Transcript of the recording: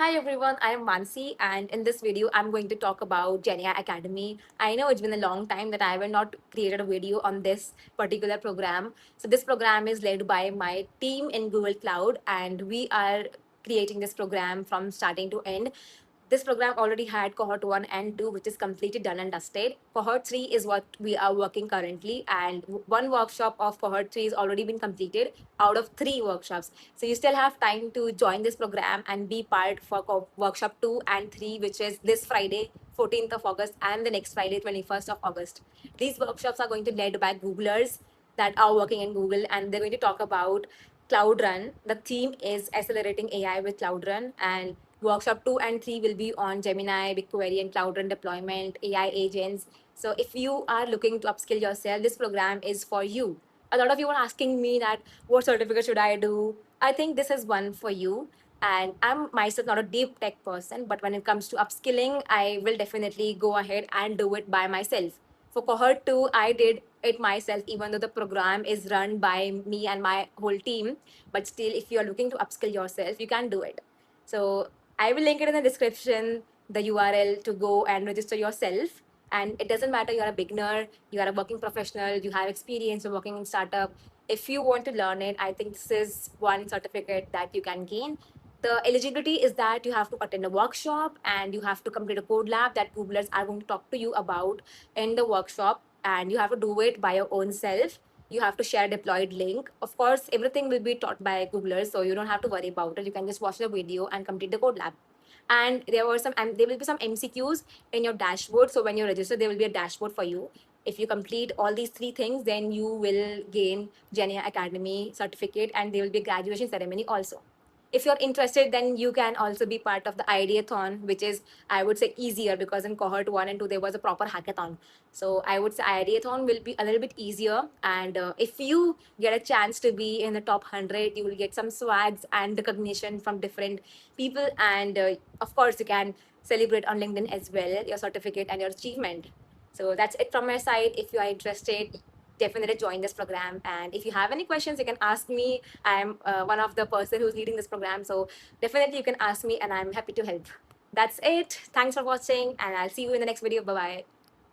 Hi everyone, I am Mansi, and in this video, I'm going to talk about Genia Academy. I know it's been a long time that I have not created a video on this particular program. So, this program is led by my team in Google Cloud, and we are creating this program from starting to end. This program already had cohort 1 and 2, which is completely done and dusted. Cohort 3 is what we are working currently, and one workshop of cohort 3 is already been completed out of 3 workshops. So you still have time to join this program and be part for workshop 2 and 3, which is this Friday, 14th of August, and the next Friday, 21st of August. These workshops are going to be led by Googlers that are working in Google, and they're going to talk about Cloud Run. The theme is accelerating AI with Cloud Run, and workshop 2 and 3 will be on Gemini, BigQuery, and Cloud Run deployment, AI agents. So if you are looking to upskill yourself, this program is for you. A lot of you are asking me that what certificate should I do? I think this is one for you. And I'm myself not a deep tech person, but when it comes to upskilling, I will definitely go ahead and do it by myself. For cohort 2, I did it myself, even though the program is run by me and my whole team. But still, if you are looking to upskill yourself, you can do it. So I will link it in the description, the URL to go and register yourself. And it doesn't matter you're a beginner, you are a working professional, you have experience, you're working in startup. If you want to learn it, I think this is one certificate that you can gain. The eligibility is that you have to attend a workshop and you have to complete a code lab that Googlers are going to talk to you about in the workshop, and you have to do it by your own self. You have to share a deployed link. Of course, everything will be taught by Googlers, so you don't have to worry about it. You can just watch the video and complete the code lab. And there will be some MCQs in your dashboard. So when you register, there will be a dashboard for you. If you complete all these 3 things, then you will gain Genia Academy certificate, and there will be a graduation ceremony also. If you're interested, then you can also be part of the Ideathon, which is, I would say, easier, because in cohort 1 and 2 there was a proper hackathon. So I would say Ideathon will be a little bit easier, and if you get a chance to be in the top 100, you will get some swags and recognition from different people, and of course you can celebrate on LinkedIn as well your certificate and your achievement. So that's it from my side. If you are interested, definitely join this program, and if you have any questions, you can ask me. I'm one of the person who's leading this program, so definitely you can ask me, and I'm happy to help. That's it. Thanks for watching, and I'll see you in the next video. Bye bye.